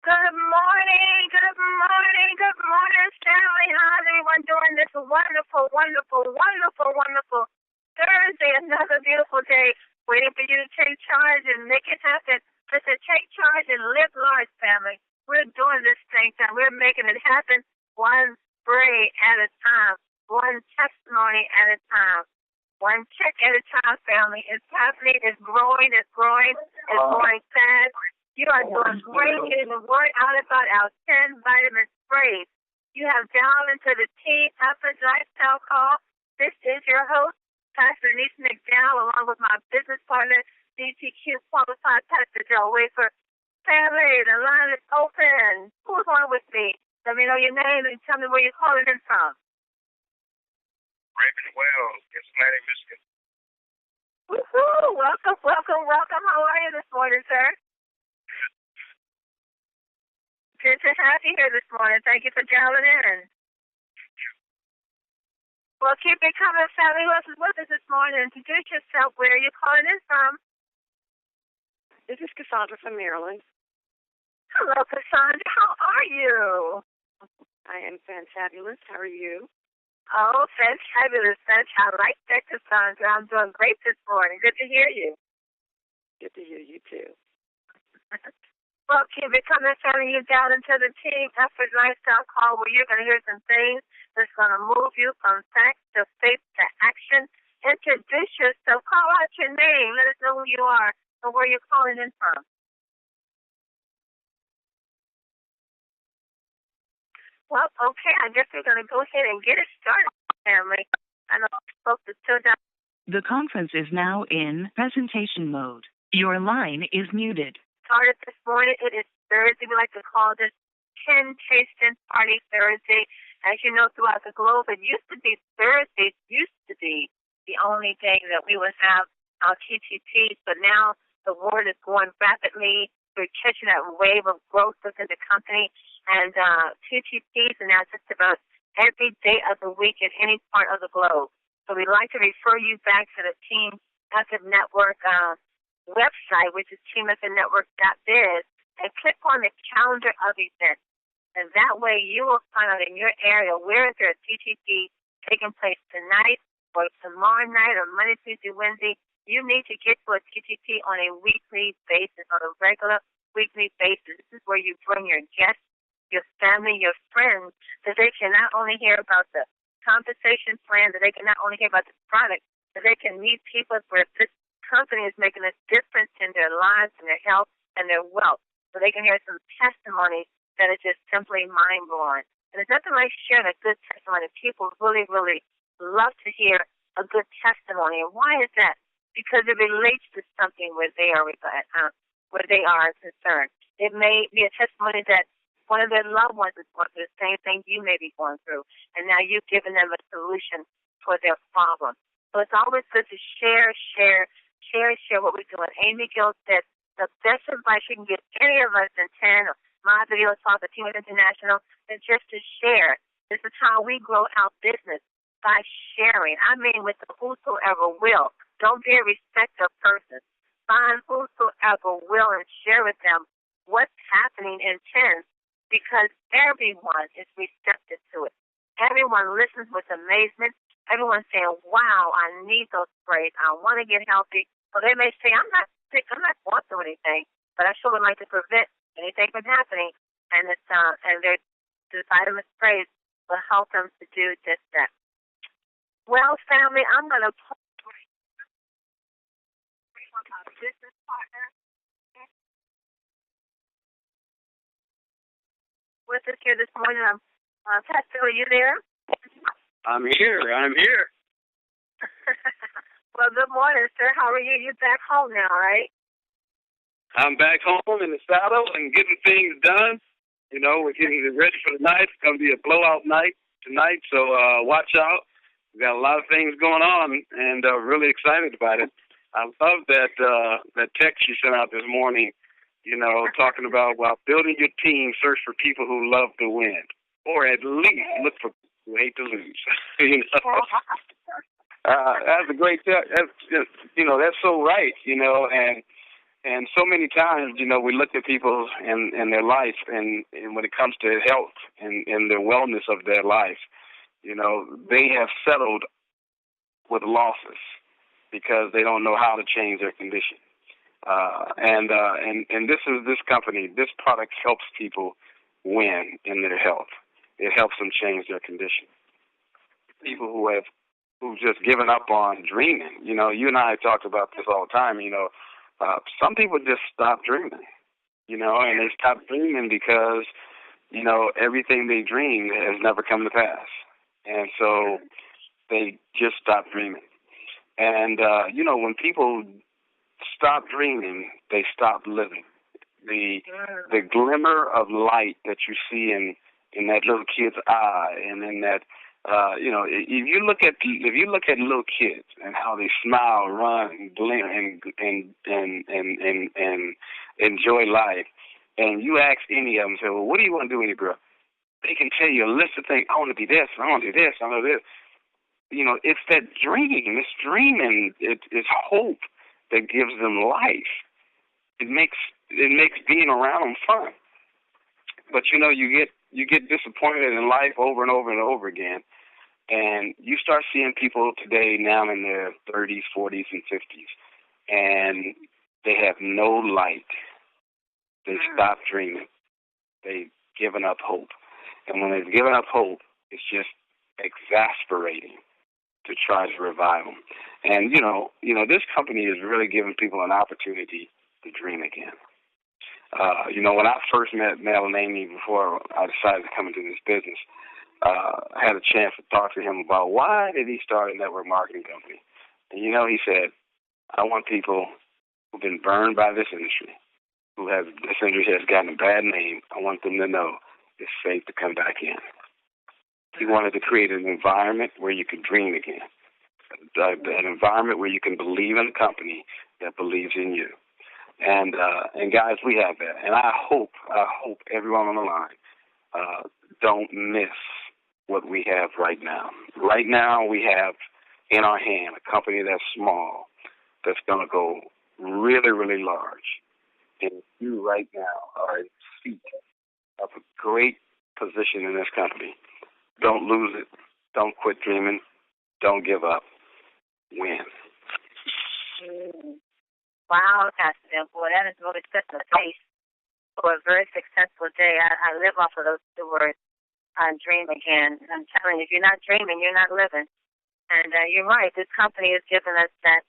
Good morning, Stanley. How's everyone doing this wonderful Thursday? Another beautiful day, waiting for you to take charge and make it happen. Listen, take charge and live large, family. We're doing this thing, and we're making it happen one spray at a time, one testimony at a time, one check at a time, family. It's happening. It's growing. It's growing fast. You are doing great getting the word out about our 10 vitamin sprays. You have dialed into the Team Effort Lifestyle Call. This is your host, Pastor Denise McDowell, along with my business partner, DTQ Qualified Pastor Joe Wafer. Family, the line is open. Who's on with me? Let me know your name and tell me where you're calling in from. Raymond Wells, Cincinnati, Michigan. Woohoo! Welcome. How are you this morning, sir? Good to have you here this morning. Thank you for dialing in. Well, keep it coming, family. Who else is with us this morning? Introduce yourself. Where are you calling in from? This is Cassandra from Maryland. Hello, Cassandra. How are you? I am fantabulous. How are you? Oh, fantabulous. I like that, Cassandra. I'm doing great this morning. Good to hear you. Good to hear you, too. Well, keep it coming, family. You down into the Team Effort Lifestyle Call where you're going to hear some things that's going to move you from fact to faith to action. Introduce yourself. Call out your name. Let us know who you are and where you're calling in from. Well, okay. I guess we're going to go ahead and get it started, family. I know folks are still down. The conference is now in presentation mode. Your line is muted. Started this morning. It is Thursday. We like to call this 10 Tasting Party Thursday. As you know, throughout the globe, Thursdays used to be the only day that we would have our TTPs, but now the word is going rapidly. We're catching that wave of growth within the company, and TTPs are now just about every day of the week in any part of the globe. So we'd like to refer you back to the Team Effort Network website, which is teameffortnetwork.biz, and click on the calendar of events. And that way you will find out in your area where is there a TTP taking place tonight or tomorrow night or Monday, Tuesday, Wednesday. You need to get to a TTP on a weekly basis, on a regular weekly basis. This is where you bring your guests, your family, your friends, so they can not only hear about the compensation plan, that they can not only hear about the product, but they can meet people where this company is making a difference in their lives and their health and their wealth. So they can hear some testimonies that are just simply mind-blowing. And there's nothing like sharing a good testimony. People really, really love to hear a good testimony. And why is that? Because it relates to something where they are concerned. It may be a testimony that one of their loved ones is going through the same thing you may be going through, and now you've given them a solution for their problem. So it's always good to share what we're doing. Amy Gill said the best advice you can give any of us in 10 or my video talk, the Team International, is just to share. This is how we grow our business, by sharing. I mean, with the whosoever will. Don't be a respecter of persons. Find whosoever will and share with them what's happening in 10, because everyone is receptive to it. Everyone listens with amazement. Everyone's saying, wow, I need those sprays. I want to get healthy. So they may say, I'm not sick. I'm not going through anything, but I sure would like to prevent anything from happening. And the vitamin sprays will help them to do just that. Well, family, I'm going to put my business partner with us here this morning. Pastor, are you there? I'm here. Well, good morning, sir. How are you? You're back home now, right? I'm back home in the saddle and getting things done. You know, we're getting ready for the night. It's going to be a blowout night tonight, so watch out. We've got a lot of things going on, and really excited about it. I love that text you sent out this morning, you know, talking about, while building your team, search for people who love to win, or at least look for people who hate to lose. You know? That's a great, that's so right, you know, and And so many times, we look at people and their life, and when it comes to health and the wellness of their life, they have settled with losses because they don't know how to change their condition. And this company, this product helps people win in their health. It helps them change their condition. People who've just given up on dreaming. You and I talked about this all the time. Some people just stop dreaming. And they stop dreaming because everything they dreamed has never come to pass, and so they just stop dreaming. And when people stop dreaming, they stop living. The glimmer of light that you see in that little kid's eye, and in that if you look at little kids and how they smile, run, and glim, and enjoy life, and you ask any of them, say, well, what do you want to do when you grow up? They can tell you a list of things. I want to be this, I want to do this, I want to do this. It's that dream. It's dreaming. It's hope that gives them life. It makes being around them fun. But you get disappointed in life over and over and over again, and you start seeing people today now in their 30s, 40s, and 50s, and they have no light. They stop dreaming. They've given up hope, and when they've given up hope, it's just exasperating to try to revive them. And this company is really giving people an opportunity to dream again. When I first met Mel and Amy before I decided to come into this business, I had a chance to talk to him about why did he start a network marketing company. And he said, I want people who've been burned by this industry, this industry has gotten a bad name. I want them to know it's safe to come back in. He wanted to create an environment where you could dream again, an environment where you can believe in a company that believes in you. And guys, we have that. And I hope everyone on the line don't miss what we have right now. Right now, we have in our hand a company that's small, that's going to go really, really large. And you right now are in seat of a great position in this company. Don't lose it. Don't quit dreaming. Don't give up. Win. Wow, Pastor Bill. Boy, that is really setting the pace for a very successful day. I live off of those two words, dream again. I'm telling you, if you're not dreaming, you're not living. And you're right. This company has given us that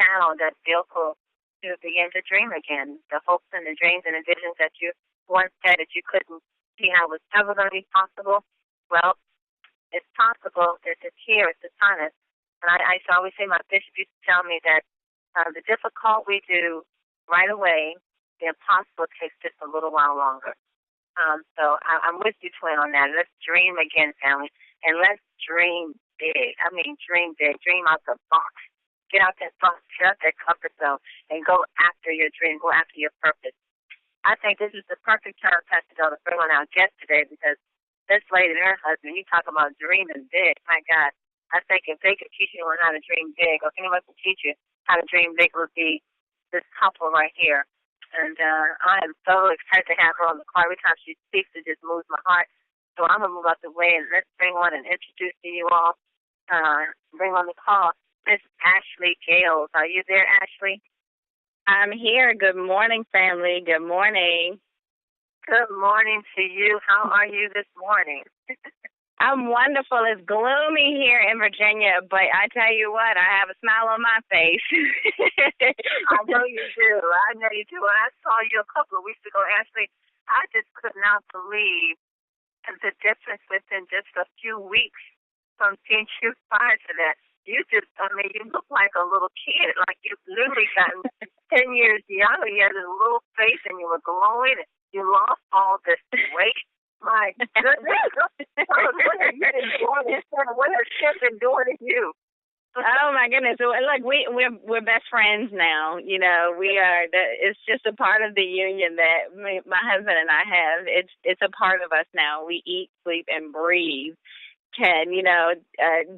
channel, that vehicle to begin to dream again. The hopes and the dreams and the visions that you once had that you couldn't see how it was ever going to be possible. Well, it's possible. It's here. It's upon us. And I always say, my bishop used to tell me that the difficult we do right away, the impossible takes just a little while longer. So I'm with you, twin, on that. Let's dream again, family, and let's dream big. I mean, dream big. Dream out the box. Get out that box. Get out that comfort zone, and go after your dream. Go after your purpose. I think this is the perfect time, Pastor Del, to bring on our guest today, because this lady and her husband, you talk about dreaming big. My God, I think if they could teach anyone how to dream big, or if anyone could teach you how to dream big, would be this couple right here. And I am so excited to have her on the call. Every time she speaks, it just moves my heart. So I'm going to move out the way, and let's bring on and introduce to you all, bring on the call, Miss Ashley Gales. Are you there, Ashley? I'm here. Good morning, family. Good morning. Good morning to you. How are you this morning? I'm wonderful. It's gloomy here in Virginia, but I tell you what, I have a smile on my face. I know you do. I know you do. When I saw you a couple of weeks ago, Ashley, I just could not believe the difference within just a few weeks from seeing you prior to that. You look like a little kid. Like you've literally gotten 10 years younger. You had a little face and you were glowing. You lost all this weight. My goodness. What have you been doing instead of what has Chip been doing to you? Oh my goodness! So, look, we're best friends now. We are. It's just a part of the union that my husband and I have. It's a part of us now. We eat, sleep, and breathe 10.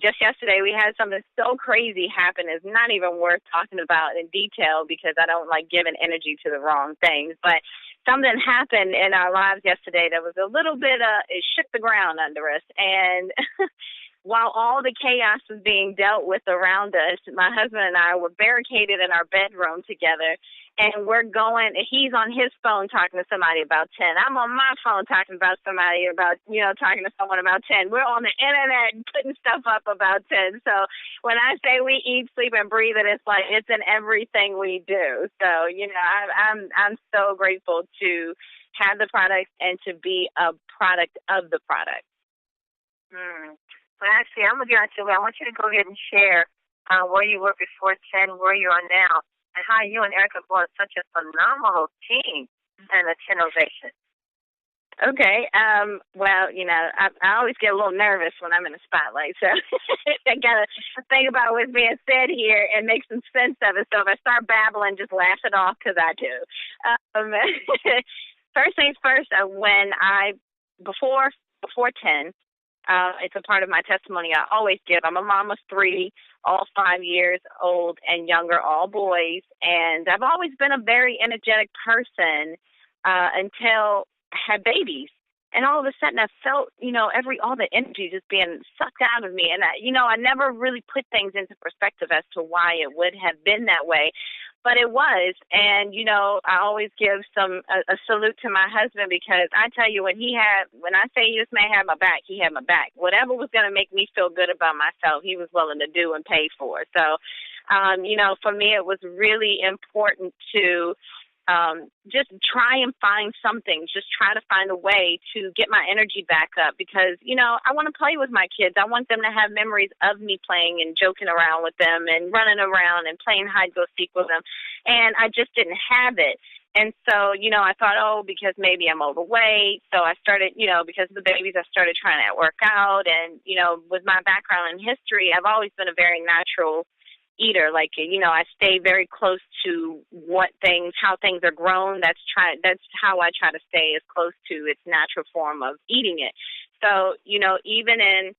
Just yesterday we had something so crazy happen. It's not even worth talking about in detail because I don't like giving energy to the wrong things. But something happened in our lives yesterday that was a little bit, it shook the ground under us. And while all the chaos was being dealt with around us, my husband and I were barricaded in our bedroom together, and he's on his phone talking to somebody about 10. I'm on my phone talking about somebody about, talking to someone about 10. We're on the internet putting stuff up about 10. So when I say we eat, sleep, and breathe it, it's like it's in everything we do. So, I'm so grateful to have the product and to be a product of the product. Well, actually, I'm going to get on to it. I want you to go ahead and share where you were before 10, where you are now, and how you and Erica brought such a phenomenal team and a 10 ovation. Okay. Well, I always get a little nervous when I'm in the spotlight, so I got to think about what's being said here and make some sense of it. So if I start babbling, just laugh it off because I do. First things first, before 10, it's a part of my testimony I always give. I'm a mom of 3, all 5 years old and younger, all boys. And I've always been a very energetic person until I had babies. And all of a sudden I felt, all the energy just being sucked out of me. And, I never really put things into perspective as to why it would have been that way. But it was, and, I always give a salute to my husband because I tell you, when I say this man had my back, he had my back. Whatever was going to make me feel good about myself, he was willing to do and pay for. So, for me, it was really important to just try and find something, just try to find a way to get my energy back up because, I want to play with my kids. I want them to have memories of me playing and joking around with them and running around and playing hide-go-seek with them. And I just didn't have it. And so, I thought, because maybe I'm overweight. So I started, because of the babies, I started trying to work out. And, with my background in history, I've always been a very natural eater. Like, I stay very close to how things are grown. That's how I try to stay as close to its natural form of eating it. So, even in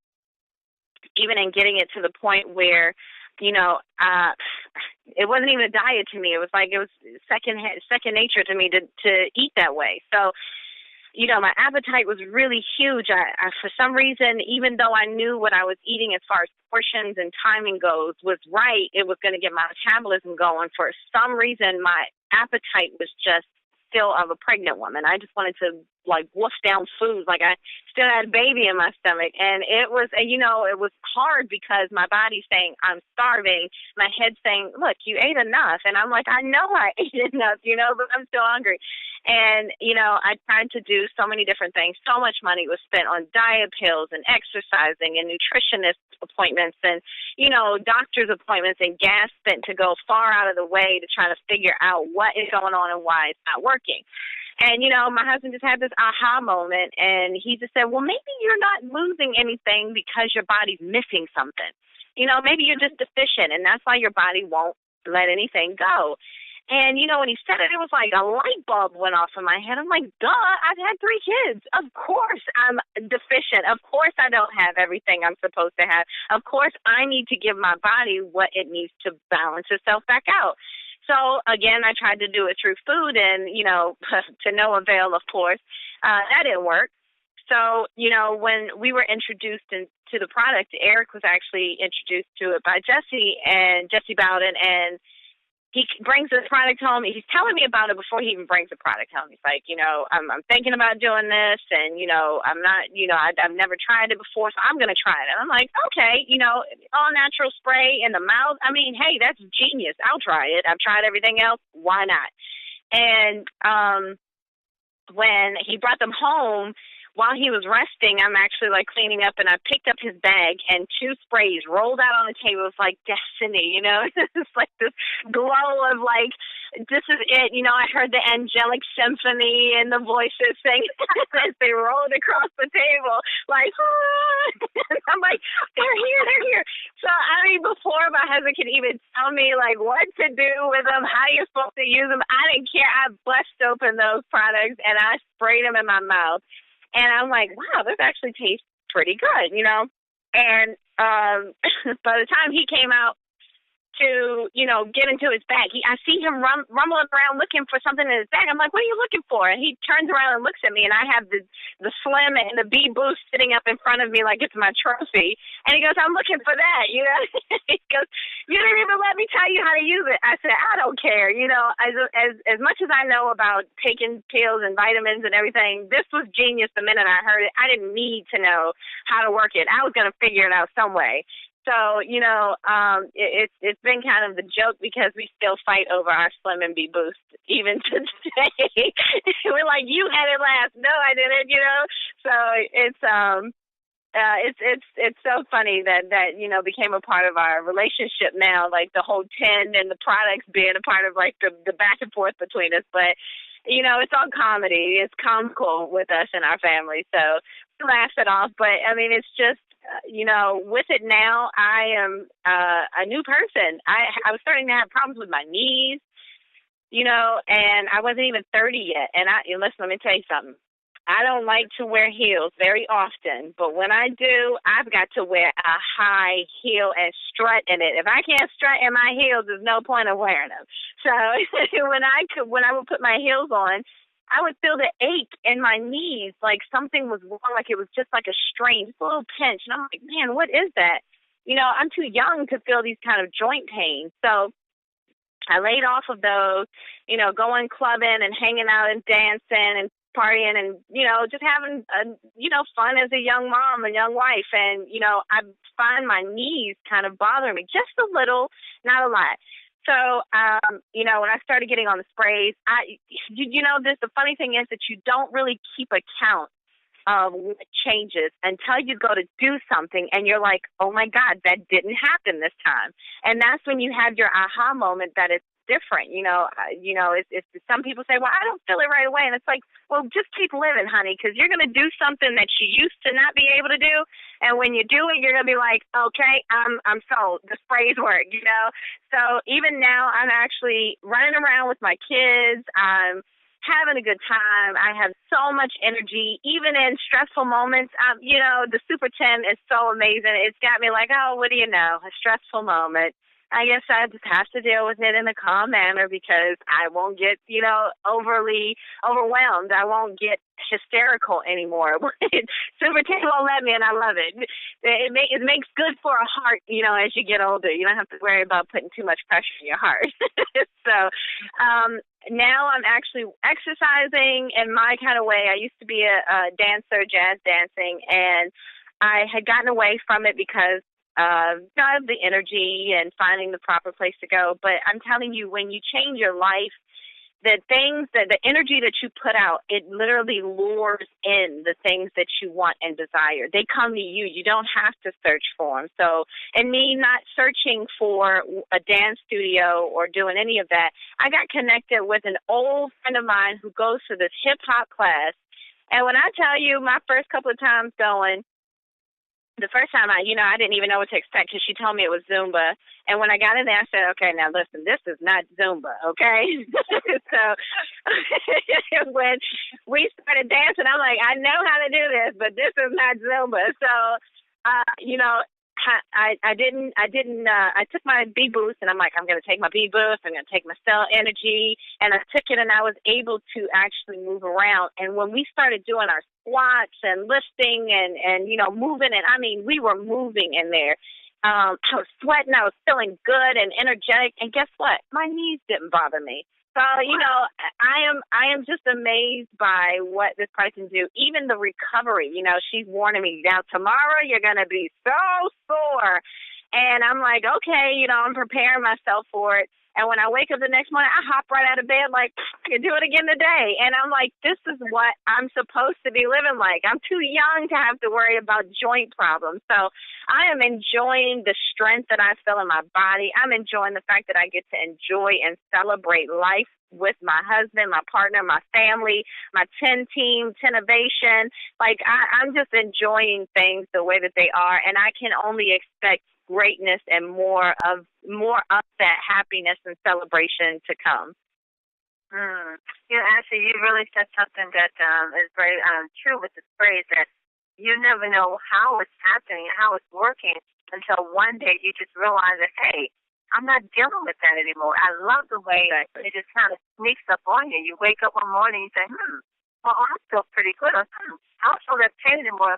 getting it to the point where, it wasn't even a diet to me. It was like, it was second nature to me to eat that way. So, my appetite was really huge. I for some reason, even though I knew what I was eating as far as portions and timing goes was right, it was going to get my metabolism going. For some reason, my appetite was just still of a pregnant woman. I just wanted to wolf down food. Like I still had a baby in my stomach. And it was, it was hard because my body's saying, I'm starving. My head's saying, look, you ate enough. And I'm like, I know I ate enough, but I'm still hungry. And, I tried to do so many different things. So much money was spent on diet pills and exercising and nutritionist appointments and, doctor's appointments and gas spent to go far out of the way to try to figure out what is going on and why it's not working. And, my husband just had this aha moment, and he just said, well, maybe you're not losing anything because your body's missing something. Maybe you're just deficient, and that's why your body won't let anything go. And, when he said it, it was like a light bulb went off in my head. I'm like, duh, I've had 3 kids. Of course I'm deficient. Of course I don't have everything I'm supposed to have. Of course I need to give my body what it needs to balance itself back out. So, again, I tried to do it through food and, to no avail, of course. That didn't work. So, when we were introduced to the product, Eric was actually introduced to it by Jesse Bowden, and he brings the product home. He's telling me about it before he even brings the product home. He's like, I'm thinking about doing this, and, I'm not, I've never tried it before, so I'm going to try it. And I'm like, okay, all natural spray in the mouth. I mean, hey, that's genius. I'll try it. I've tried everything else. Why not? And when he brought them home, while he was resting, I'm actually cleaning up, and I picked up his bag, and 2 sprays rolled out on the table. It was like destiny, It's like this glow of this is it. I heard the angelic symphony and the voices sing as they rolled across the table. I'm like, they're here. So, before my husband could even tell me what to do with them, how you're supposed to use them, I didn't care. I bust open those products, and I sprayed them in my mouth. And I'm like, wow, this actually tastes pretty good, And by the time he came out to, get into his bag, I see him rumbling around looking for something in his bag. I'm like, what are you looking for? And he turns around and looks at me, and I have the Slim and the B Boost sitting up in front of me like it's my trophy. And he goes, I'm looking for that, He goes, you didn't even let me tell you how to use it. I said, I don't care. As much as I know about taking pills and vitamins and everything, this was genius the minute I heard it. I didn't need to know how to work it. I was going to figure it out some way. So, it's been kind of the joke because we still fight over our Slim and B Boost even today. We're like, you had it last. No, I didn't, So it's so funny that became a part of our relationship now, like the whole 10 and the products being a part of like the back and forth between us. But, it's all comedy. It's comical with us and our family. So we laugh it off. But, I mean, it's just, with it now, I am a new person. I was starting to have problems with my knees, and I wasn't even 30 yet. And listen, let me tell you something. I don't like to wear heels very often, but when I do, I've got to wear a high heel and strut in it. If I can't strut in my heels, there's no point of wearing them. So when I would put my heels on, I would feel the ache in my knees, like something was wrong, like it was just like a strain, just a little pinch. And I'm like, man, what is that? I'm too young to feel these kind of joint pains. So I laid off of those, going clubbing and hanging out and dancing and partying and, just having, fun as a young mom and young wife. And, I find my knees kind of bothering me just a little, not a lot. So, when I started getting on the sprays, the funny thing is that you don't really keep account of what changes until you go to do something and you're like, oh my God, that didn't happen this time. And that's when you have your aha moment that it's different. It's some people say, well, I don't feel it right away. And it's like, well, just keep living, honey, because you're going to do something that you used to not be able to do. And when you do it, you're going to be like, okay, I'm sold. The sprays work, So even now I'm actually running around with my kids. I'm having a good time. I have so much energy, even in stressful moments. The Super 10 is so amazing. It's got me like, oh, what do you know? A stressful moment. I guess I just have to deal with it in a calm manner because I won't get, overly overwhelmed. I won't get hysterical anymore. Super 10 won't let me, and I love it. It makes good for a heart, as you get older. You don't have to worry about putting too much pressure in your heart. So now I'm actually exercising in my kind of way. I used to be a dancer, jazz dancing, and I had gotten away from it because of the energy and finding the proper place to go. But I'm telling you, when you change your life, the energy that you put out, it literally lures in the things that you want and desire. They come to you. You don't have to search for them. So, and me not searching for a dance studio or doing any of that, I got connected with an old friend of mine who goes to this hip-hop class. And when I tell you my first couple of times going, the first time I didn't even know what to expect because she told me it was Zumba. And when I got in there, I said, okay, now listen, this is not Zumba, okay? So when we started dancing, I'm like, I know how to do this, but this is not Zumba. So, I took my B Boost and I'm like, I'm going to take my B Boost. I'm going to take my cell energy. And I took it and I was able to actually move around. And when we started doing our squats and lifting and moving, and I mean, we were moving in there. I was sweating. I was feeling good and energetic. And guess what? My knees didn't bother me. So, I am just amazed by what this person do. Even the recovery, she's warning me, now tomorrow you're going to be so sore. And I'm like, okay, I'm preparing myself for it. And when I wake up the next morning, I hop right out of bed like, I can do it again today. And I'm like, this is what I'm supposed to be living like. I'm too young to have to worry about joint problems. So I am enjoying the strength that I feel in my body. I'm enjoying the fact that I get to enjoy and celebrate life with my husband, my partner, my family, my 10 team, 10ovation. Like I'm just enjoying things the way that they are. And I can only expect greatness and more of that happiness and celebration to come. Actually, you really said something that is very true with the phrase that, you never know how it's happening, how it's working, until one day you just realize that, hey, I'm not dealing with that anymore. I love the way it just kind of sneaks up on you. You wake up one morning and you say, well, I feel pretty good. Or, I don't feel that pain anymore.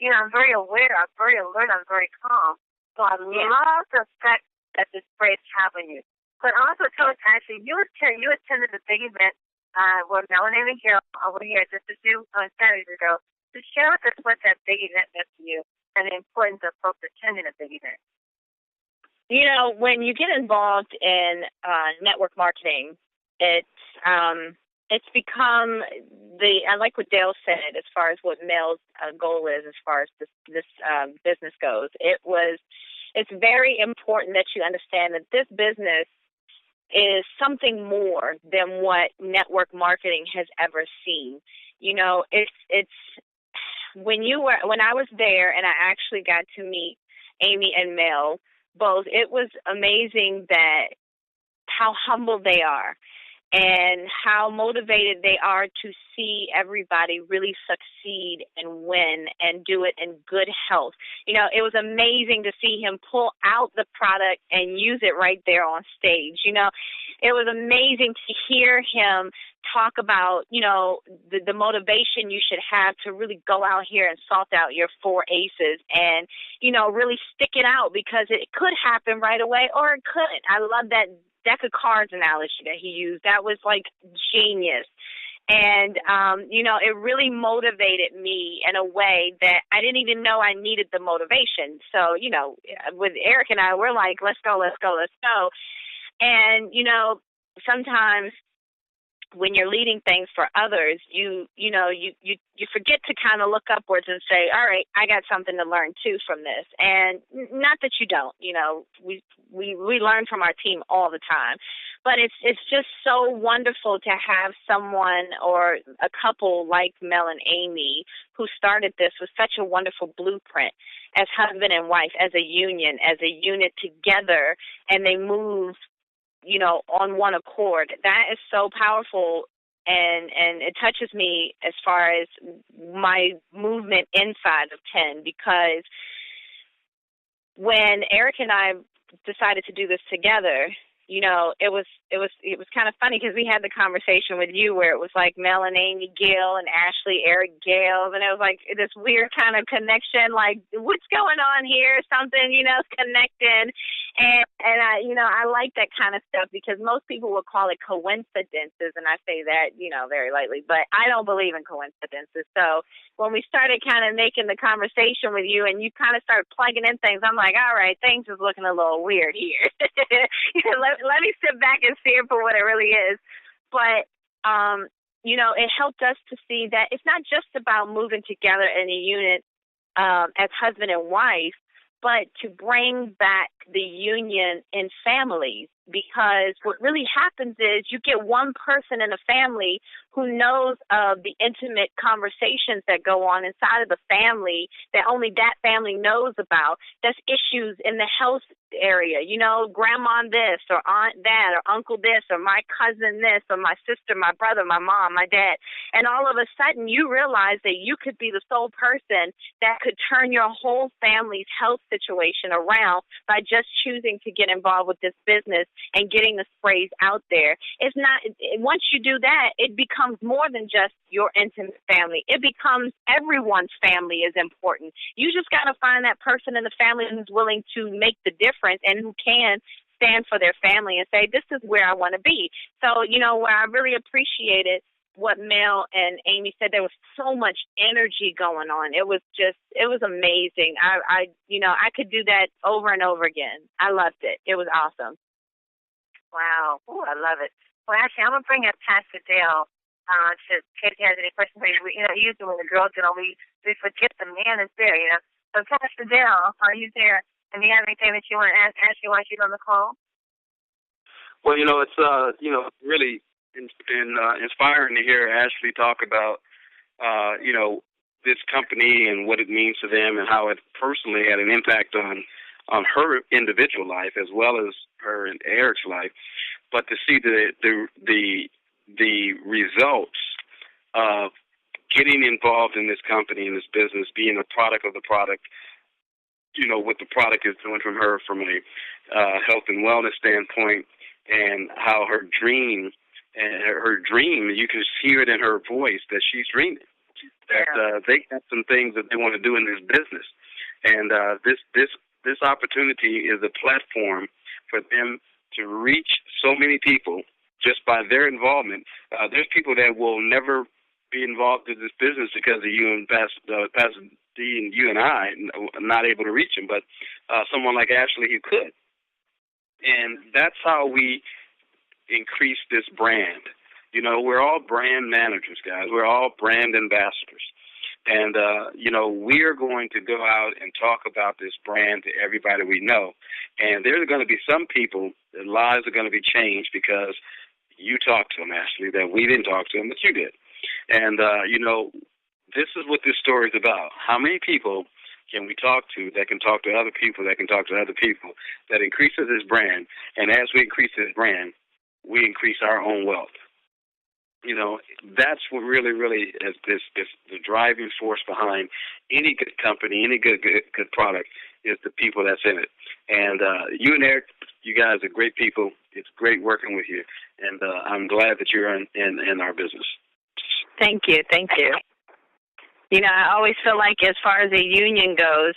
You know, I'm very aware. I'm very alert. I'm very calm. So I love the effect that this phrase have on you. But also tell us, actually, you attended a big event where Melanie and Gail over here just a few Saturdays ago. To share with us what that big event meant to you and the importance of folks attending a big event. You know, when you get involved in network marketing, it's become I like what Dale said as far as what Mel's goal is as far as this business goes. It's very important that you understand that this business is something more than what network marketing has ever seen. You know, it's when I was there and I actually got to meet Amy and Mel both, it was amazing that how humble they are and how motivated they are to see everybody really succeed and win and do it in good health. You know, it was amazing to see him pull out the product and use it right there on stage. You know, it was amazing to hear him talk about, you know, the motivation you should have to really go out here and salt out your 4 aces and, you know, really stick it out because it could happen right away or it couldn't. I love that deck of cards analogy that he used. That was like genius. And, you know, it really motivated me in a way that I didn't even know I needed the motivation. So, you know, with Eric and I, we're like, let's go. And, you know, sometimes when you're leading things for others, you forget to kind of look upwards and say, all right, I got something to learn too from this. And not that you don't, you know, we learn from our team all the time, but it's just so wonderful to have someone or a couple like Mel and Amy who started this with such a wonderful blueprint as husband and wife, as a union, as a unit together, and they move, you know, on one accord. That is so powerful, and it touches me as far as my movement inside of 10, because when Eric and I decided to do this together, you know, it was kind of funny because we had the conversation with you where it was like Mel and Amy Gill and Ashley, Eric Gales, and it was like this weird kind of connection, like what's going on here? Something, you know, connecting. And I, you know, I like that kind of stuff because most people would call it coincidences, and I say that, you know, very lightly, but I don't believe in coincidences. So when we started kind of making the conversation with you and you kind of started plugging in things, I'm like, all right, things is looking a little weird here. Let me sit back and see it for what it really is. But, you know, it helped us to see that it's not just about moving together in a unit as husband and wife, but to bring back the union in families, because what really happens is you get one person in a family who knows of the intimate conversations that go on inside of the family that only that family knows about. That's issues in the health area, you know, grandma this or aunt that or uncle this or my cousin this or my sister, my brother, my mom, my dad. And all of a sudden you realize that you could be the sole person that could turn your whole family's health situation around by just choosing to get involved with this business and getting the sprays out there. It's not, once you do that, it becomes more than just your intimate family. It becomes everyone's family is important. You just got to find that person in the family who's willing to make the difference and who can stand for their family and say, this is where I want to be. So, you know, I really appreciated what Mel and Amy said. There was so much energy going on. It was amazing. I could do that over and over again. I loved it. It was awesome. Wow. Ooh, I love it. Well, actually, I'm going to bring up Pastor Dale to see if he has any questions. You know, usually when the girls, you know, we forget the man is there, you know. So, Pastor Dale, are you there? And do you have anything that you want to ask Ashley while she's on the call? Well, you know, it's, you know, really inspiring to hear Ashley talk about, you know, this company and what it means to them and how it personally had an impact on her individual life as well as her and Eric's life. But to see the results of getting involved in this company, in this business, being a product of the product, what the product is doing from her from a health and wellness standpoint, and how her dream, you can hear it in her voice that she's dreaming. That they got some things that they want to do in this business. And this opportunity is a platform for them to reach so many people just by their involvement. There's people that will never be involved in this business because of you and Pastor D and you and I are not able to reach them, but someone like Ashley who could. And that's how we increase this brand. We're all brand managers, guys. We're all brand ambassadors. And, we are going to go out and talk about this brand to everybody we know. And there's going to be some people, their lives are going to be changed because you talked to them, Ashley, that we didn't talk to them, but you did. And, this is what this story is about. How many people can we talk to that can talk to other people that can talk to other people that increases this brand? And as we increase this brand, we increase our own wealth. That's what really is the driving force behind any good company, any good product is the people that's in it. And you and Eric, you guys are great people. It's great working with you. And I'm glad that you're in our business. Thank you. I always feel like as far as a union goes,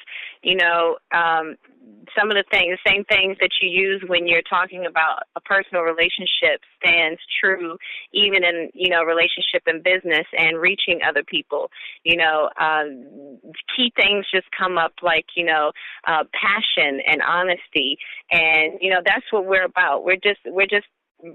some of the same things that you use when you're talking about a personal relationship stands true even in, relationship and business and reaching other people. Key things just come up like, passion and honesty. And, that's what we're about. We're just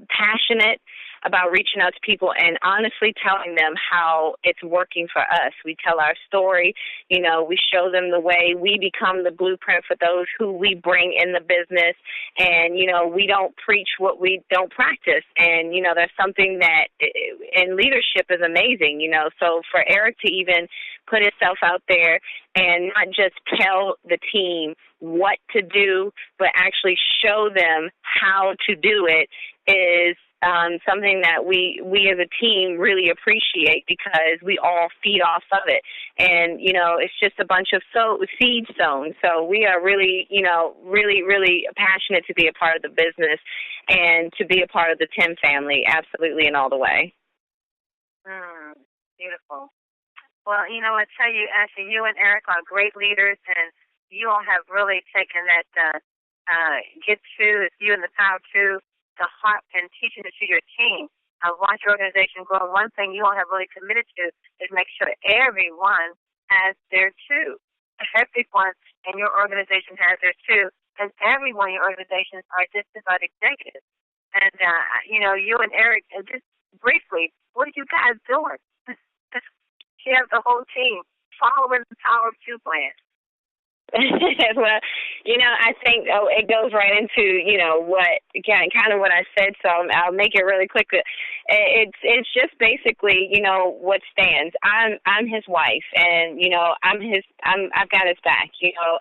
passionate about reaching out to people and honestly telling them how it's working for us. We tell our story, we show them the way. We become the blueprint for those who we bring in the business. And, we don't preach what we don't practice. And, that's something that in leadership is amazing, So for Eric to even put himself out there and not just tell the team what to do, but actually show them how to do it is something that we as a team really appreciate because we all feed off of it. And, it's just a bunch of seeds sown. So we are really, really passionate to be a part of the business and to be a part of the Tim family, absolutely, in all the way. Beautiful. Well, I tell you, Ashley, you and Eric are great leaders, and you all have really taken that get to, it's you and the power to the heart and teaching it to your team. Watch your organization grow. One thing you all have really committed to is make sure everyone has their two. Everyone in your organization has their two, and everyone in your organizations are just about executives. And, you and Eric, just briefly, what are you guys doing? You have the whole team following the Power of Two plan. Well, I think it goes right into, what kind of what I said, so I'll make it really quick. It's just basically, what stands. I'm his wife, and I've got his back,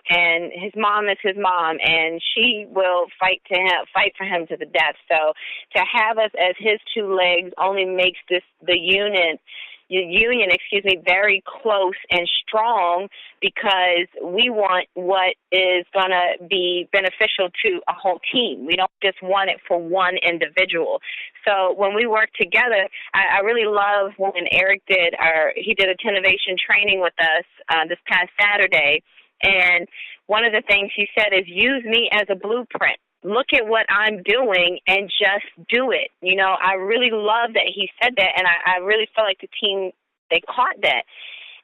and his mom is his mom, and she will fight for him to the death. So to have us as his two legs only makes the union, very close and strong because we want what is going to be beneficial to a whole team. We don't just want it for one individual. So when we work together, I really love when Eric did a Tinnovation training with us this past Saturday. And one of the things he said is use me as a blueprint. Look at what I'm doing and just do it. I really love that he said that, and I really felt like the team, they caught that.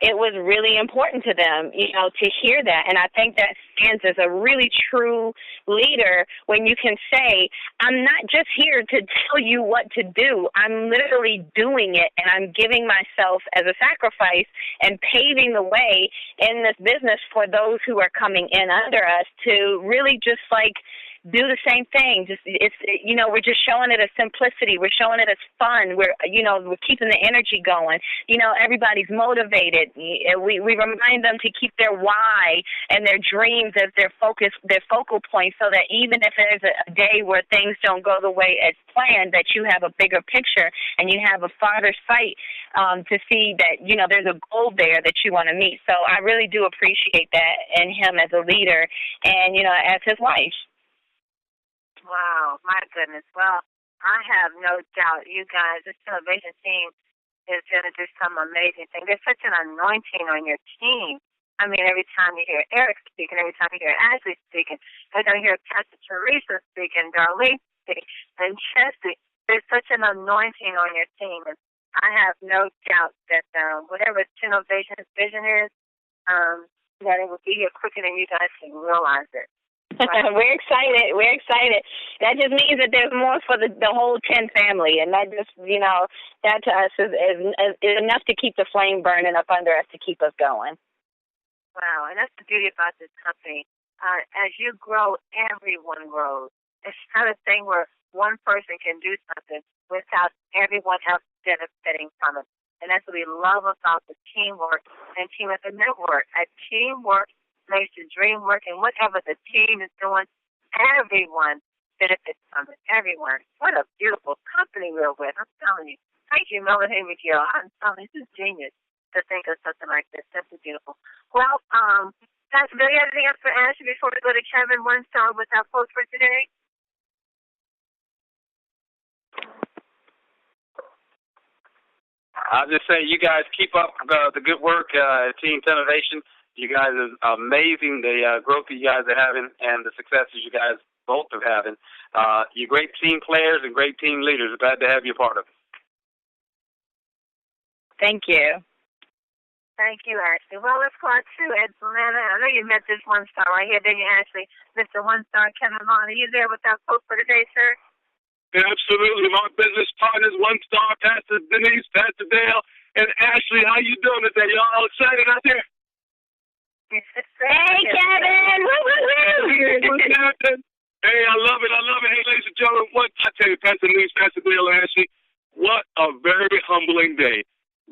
It was really important to them, to hear that. And I think that stands as a really true leader when you can say, I'm not just here to tell you what to do. I'm literally doing it, and I'm giving myself as a sacrifice and paving the way in this business for those who are coming in under us to really just do the same thing. We're just showing it as simplicity. We're showing it as fun. We're keeping the energy going. Everybody's motivated. We remind them to keep their why and their dreams as their focal point, so that even if there's a day where things don't go the way as planned, that you have a bigger picture and you have a farther sight to see that, there's a goal there that you want to meet. So I really do appreciate that in him as a leader and, as his wife. Wow, my goodness. Well, I have no doubt you guys, this innovation team is going to do some amazing things. There's such an anointing on your team. I mean, every time you hear Eric speaking, every time you hear Ashley speaking, every time you hear Pastor Teresa speaking, Darlene speaking, and Chessie, there's such an anointing on your team. And I have no doubt that whatever innovation's vision is, that it will be here quicker than you guys can realize it. Right. We're excited. That just means that there's more for the whole 10 family, and that just, that to us is enough to keep the flame burning up under us to keep us going. Wow, and that's the beauty about this company. As you grow, everyone grows. It's not a thing where one person can do something without everyone else benefiting from it. And that's what we love about the teamwork and Team as a network. Teamwork makes the dream work, and whatever the team is doing, everyone benefits from it. Everyone. What a beautiful company we're with. I'm telling you. Thank you, Melanie McGill. I'm telling you, this is genius to think of something like this. That's beautiful. Well, Pastor Bill, you have anything else for Ashley before we go to Kevin One Star with our quote for today? I'll just say you guys keep up the good work at Team Innovation. You guys are amazing, the growth that you guys are having and the successes you guys both are having. You're great team players and great team leaders. Glad to have you a part of it. Thank you. Thank you, Ashley. Well, let's go on to Atlanta. I know you met this one star right here, didn't you, Ashley? Mr. One Star Kevin Long. Are you there with our quote for today, sir? Absolutely. My business partners, One Star, Pastor Denise, Pastor Dale, and Ashley. How you doing today? Y'all all excited out there? Hey, Kevin! Woo! Hey, I love it. Hey, ladies and gentlemen, I tell you, Pastor Denise, Pastor Dale, and Ashley, what a very humbling day.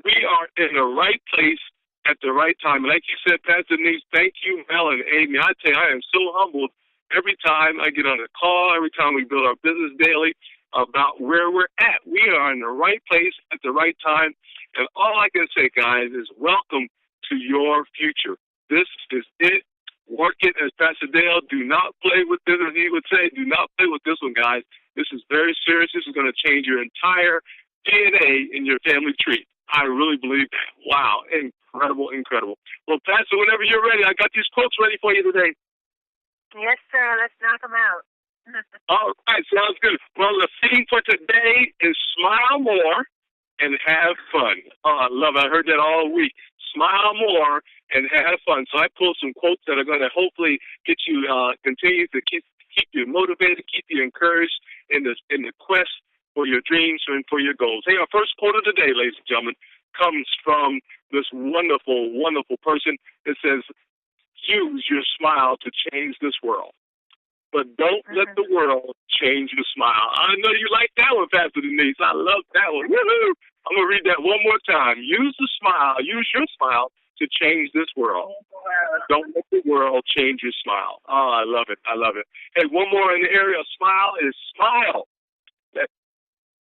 We are in the right place at the right time. Like you said, Pastor Denise, thank you, Mel and Amy. I tell you, I am so humbled every time I get on a call, every time we build our business daily about where we're at. We are in the right place at the right time. And all I can say, guys, is welcome to your future. This is it. Work it, as Pastor Dale. Do not play with this, as he would say. Do not play with this one, guys. This is very serious. This is going to change your entire DNA in your family tree. I really believe that. Wow. Incredible. Well, Pastor, whenever you're ready, I got these quotes ready for you today. Yes, sir. Let's knock them out. All right. Sounds good. Well, the theme for today is smile more and have fun. Oh, I love it. I heard that all week. Smile more and have fun. So I pulled some quotes that are going to hopefully get you continue to keep you motivated, keep you encouraged in the quest for your dreams and for your goals. Hey, our first quote of the day, ladies and gentlemen, comes from this wonderful, wonderful person. It says, use your smile to change this world. But don't let the world change your smile. I know you like that one, Pastor Denise. I love that one. Woo-hoo! I'm going to read that one more time. Use your smile to change this world. Don't let the world change your smile. Oh, I love it. Hey, one more in the area of smile is smile.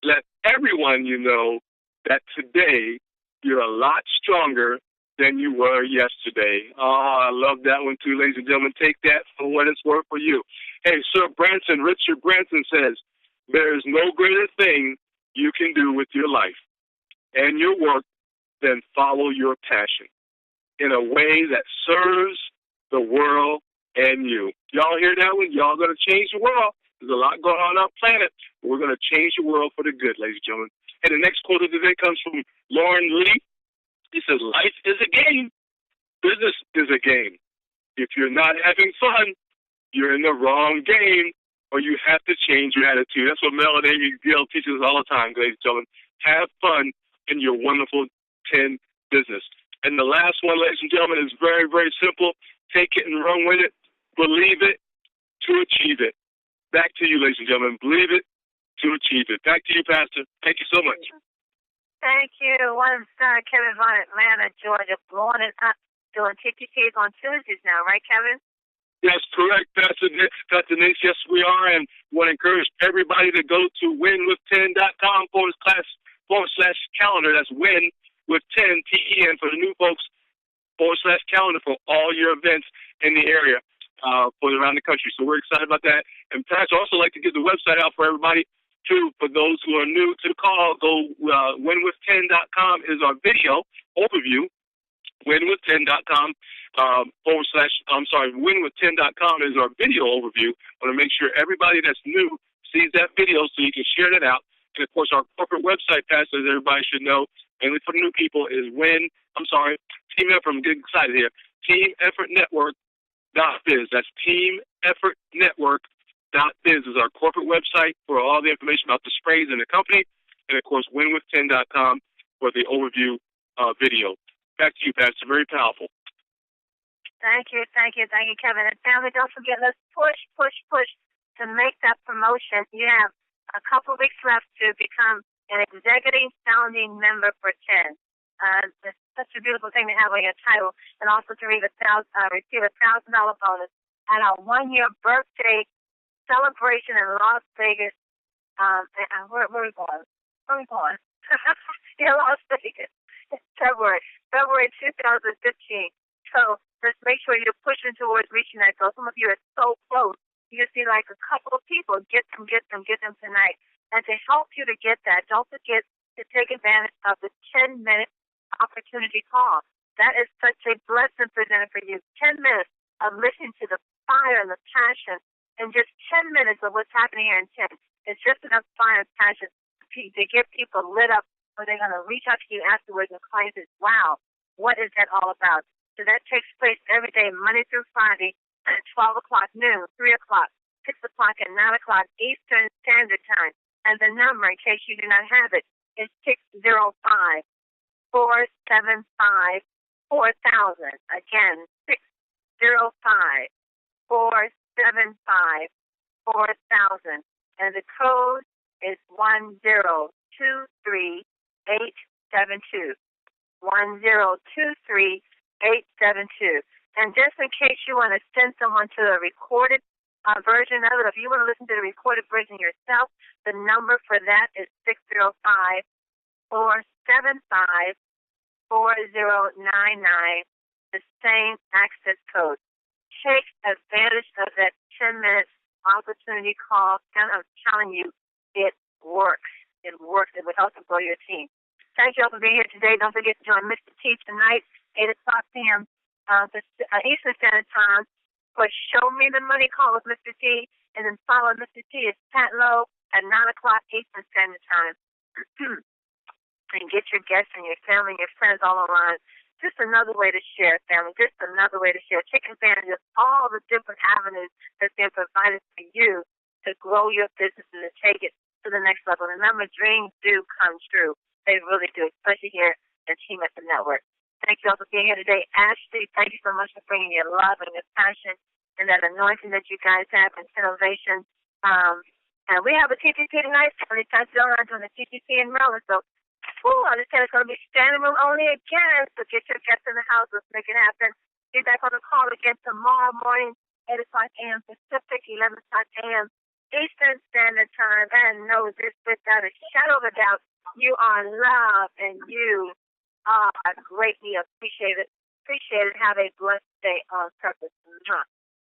Let everyone you know that today you're a lot stronger than you were yesterday. Oh, I love that one too, ladies and gentlemen. Take that for what it's worth for you. Hey, Richard Branson says, there is no greater thing you can do with your life and your work than follow your passion in a way that serves the world and you. Y'all hear that one? Y'all going to change the world. There's a lot going on our planet. We're going to change the world for the good, ladies and gentlemen. And the next quote of the day comes from Lauren Lee. He says, life is a game. Business is a game. If you're not having fun, you're in the wrong game, or you have to change your attitude. That's what Melanie McGill teaches us all the time, ladies and gentlemen. Have fun in your wonderful 10 business. And the last one, ladies and gentlemen, is very, very simple. Take it and run with it. Believe it to achieve it. back to you, ladies and gentlemen. Believe it to achieve it. Back to you, Pastor. Thank you so much. Thank you. One star, Kevin von Atlanta, Georgia, blowing it up, doing TPTs on Tuesdays now, right, Kevin? Yes, correct, Pastor Denise. Yes, we are, and want to encourage everybody to go to winwith10.com/calendar. That's win with 10, TEN, for the new folks, /calendar for all your events in the area for around the country. So we're excited about that. And Pastor, also like to get the website out for everybody, too. For those who are new to the call, go winwith10.com is our video overview. Winwith10.com winwith10.com is our video overview. I want to make sure everybody that's new sees that video so you can share that out. And, of course, our corporate website, Pastor, as everybody should know, mainly for the new people, is Team Effort, I'm getting excited here, teameffortnetwork.biz. That's teameffortnetwork.biz is our corporate website for all the information about the sprays in the company. And, of course, winwith10.com for the overview video. Back to you, Pastor. Very powerful. Thank you, Kevin. And family, don't forget, let's push to make that promotion. You have a couple weeks left to become an executive founding member for 10. It's such a beautiful thing to have on your title, and also to receive a $1,000 bonus at our 1-year birthday celebration in Las Vegas. Where are we going? Yeah, Las Vegas. February 2015. So just make sure you're pushing towards reaching that goal. Some of you are so close. You see like a couple of people. Get them tonight. And to help you to get that, don't forget to take advantage of the 10-minute opportunity call. That is such a blessing presented for you. 10 minutes of listening to the fire and the passion, and just 10 minutes of what's happening here in 10. It's just enough fire and passion to get people lit up, or they're going to reach out to you afterwards and claim this, wow, what is that all about? So that takes place every day, Monday through Friday, at 12 o'clock noon, 3 o'clock, 6 o'clock, and 9 o'clock Eastern Standard Time. And the number, in case you do not have it, is 605-475-4000. Again, 605-475-4000. And the code is 1023872. 1023872. And just in case you want to send someone to a recorded version of it, if you want to listen to the recorded version yourself, the number for that is 605-475-4099, the same access code. Take advantage of that 10-minute opportunity call, and I'm telling you, it works. It works. It will help to grow your team. Thank you all for being here today. Don't forget to join Mr. T tonight, 8 o'clock p.m. Eastern Standard Time, for Show Me the Money Call with Mr. T, and then follow Mr. T is Pat Lowe at 9 o'clock Eastern Standard Time. And get your guests and your family and your friends all online. Just another way to share, family. Just another way to share. Take advantage of all the different avenues that's been provided for you to grow your business and to take it to the next level. Remember, dreams do come true. They really do, especially here at Team Effort Network. Thank you all for being here today. Ashley, thank you so much for bringing your love and your passion and that anointing that you guys have in innovation. And we have a TPP tonight. Family Pastor on doing a TPP in Maryland. So, I understand it's going to be standing room only again. So get your guests in the house. Let's make it happen. Be back on the call again tomorrow morning, 8 o'clock a.m. Pacific, 11 o'clock a.m. Eastern Standard Time. And know this without a shadow of a doubt, you are loved and you are greatly appreciated. Have a blessed day on purpose.